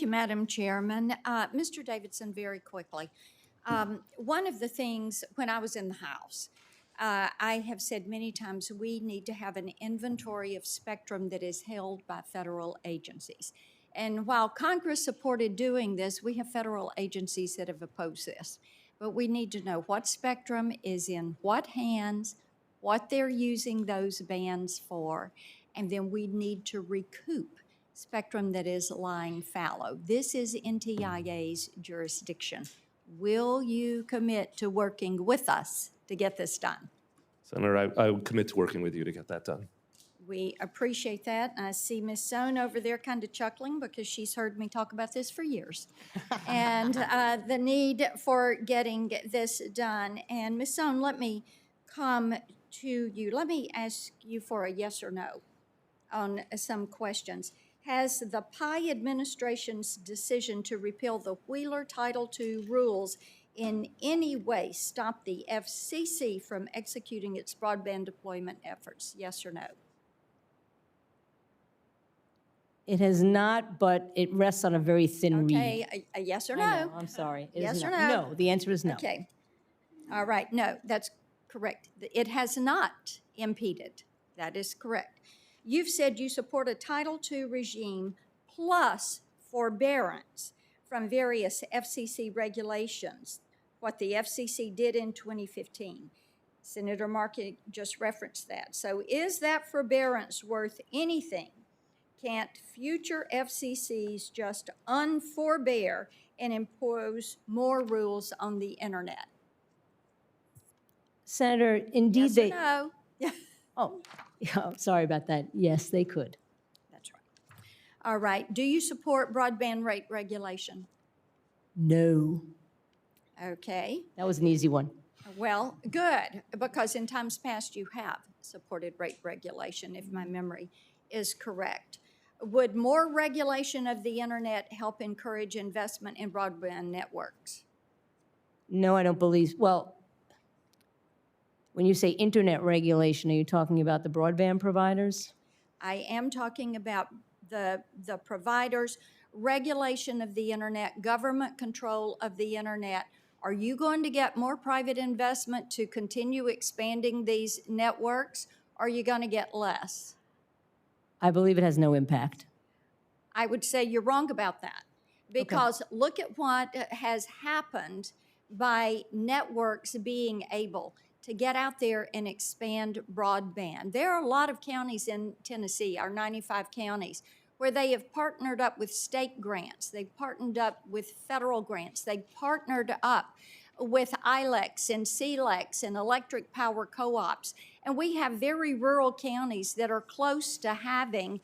you, Madam Chairman. Mr. Davidson, very quickly. One of the things, when I was in the House, I have said many times we need to have an inventory of spectrum that is held by federal agencies. And while Congress supported doing this, we have federal agencies that have opposed this. But we need to know what spectrum is in what hands, what they're using those bands for, and then we need to recoup spectrum that is lying fallow. This is NTIA's jurisdiction. Will you commit to working with us to get this done? Senator, I would commit to working with you to get that done. We appreciate that. I see Ms. Sohn over there kind of chuckling because she's heard me talk about this for years. And the need for getting this done. And Ms. Sohn, let me come to you. Let me ask you for a yes or no on some questions. Has the Pai administration's decision to repeal the Wheeler Title II rules in any way stopped the FCC from executing its broadband deployment efforts? Yes or no? It has not, but it rests on a very thin reed. Okay, a yes or I no? know, I'm sorry. It Yes is or no? no? No, the answer is no. Okay. All right, no, that's correct. It has not impeded. That is correct. You've said you support a Title II regime plus forbearance from various FCC regulations, what the FCC did in 2015. Senator Markey just referenced that. So is that forbearance worth anything? Can't future FCCs just unforbear and impose more rules on the internet? Senator, indeed Yes or no? Oh, yeah, sorry about that. Yes, they could. That's right. All right. Do you support broadband rate regulation? No. Okay. That was an easy one. Well, good, because in times past you have supported rate regulation, if my memory is correct. Would more regulation of the internet help encourage investment in broadband networks? No, I don't believe, well, when you say internet regulation, are you talking about the broadband providers? I am talking about the providers, regulation of the internet, government control of the internet. Are you going to get more private investment to continue expanding these networks, or are you going to get less? I believe it has no impact. I would say you're wrong about that, because look at what has happened by networks being able to get out there and expand broadband. There are a lot of counties in Tennessee, our 95 counties, where they have partnered up with state grants. They've partnered up with federal grants. They've partnered up with ILECs and CLECs and electric power co-ops. And we have very rural counties that are close to having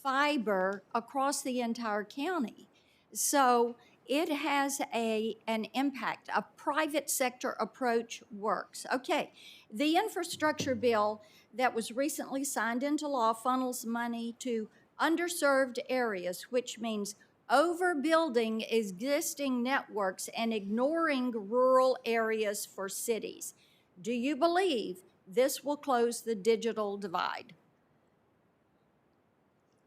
fiber across the entire county. So it has an impact. A private sector approach works. Okay, the infrastructure bill that was recently signed into law funnels money to underserved areas, which means overbuilding existing networks and ignoring rural areas for cities. Do you believe this will close the digital divide?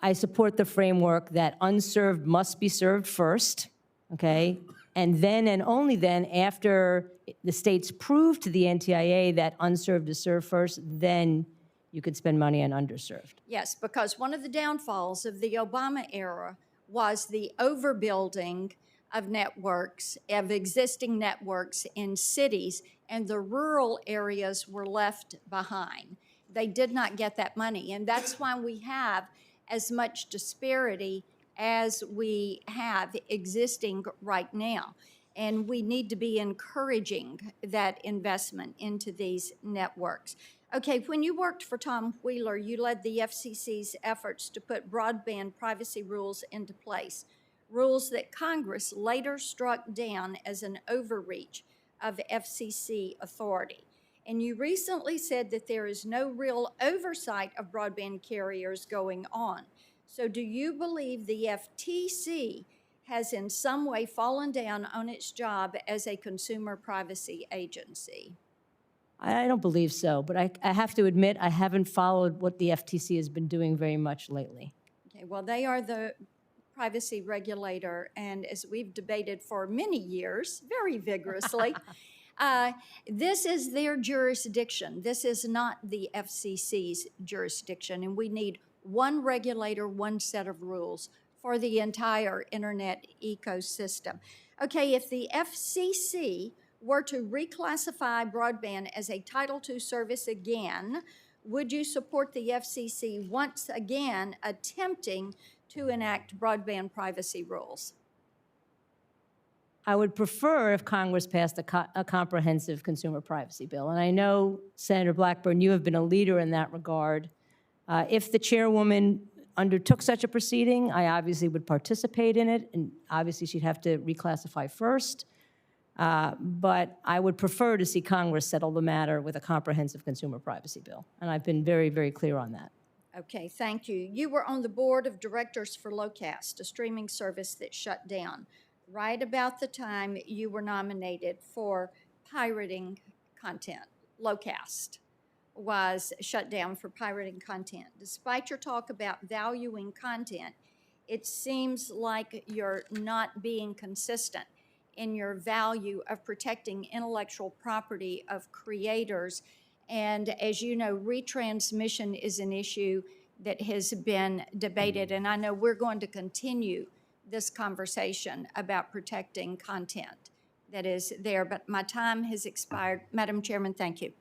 I support the framework that unserved must be served first, okay? And then and only then, after the states prove to the NTIA that unserved is served first, then you could spend money on underserved. Yes, because one of the downfalls of the Obama era was the overbuilding of networks, of existing networks in cities, and the rural areas were left behind. They did not get that money, and that's why we have as much disparity as we have existing right now. And we need to be encouraging that investment into these networks. Okay, when you worked for Tom Wheeler, you led the FCC's efforts to put broadband privacy rules into place, rules that Congress later struck down as an overreach of FCC authority. And you recently said that there is no real oversight of broadband carriers going on. So do you believe the FTC has in some way fallen down on its job as a consumer privacy agency? I don't believe so, but I have to admit I haven't followed what the FTC has been doing very much lately. Okay, well, they are the privacy regulator, and as we've debated for many years, very vigorously, this is their jurisdiction. This is not the FCC's jurisdiction, and we need one regulator, one set of rules for the entire internet ecosystem. Okay, if the FCC were to reclassify broadband as a Title II service again, would you support the FCC once again attempting to enact broadband privacy rules? I would prefer if Congress passed a comprehensive consumer privacy bill. And I know, Senator Blackburn, you have been a leader in that regard. If the chairwoman undertook such a proceeding, I obviously would participate in it, and obviously she'd have to reclassify first. But I would prefer to see Congress settle the matter with a comprehensive consumer privacy bill. And I've been very, very clear on that. Okay, thank you. You were on the board of directors for Locast, a streaming service that shut down right about the time you were nominated for pirating content. Locast was shut down for pirating content. Despite your talk about valuing content, it seems like you're not being consistent in your value of protecting intellectual property of creators. And as you know, retransmission is an issue that has been debated, and I know we're going to continue this conversation about protecting content that is there, but my time has expired. Madam Chairman, thank you.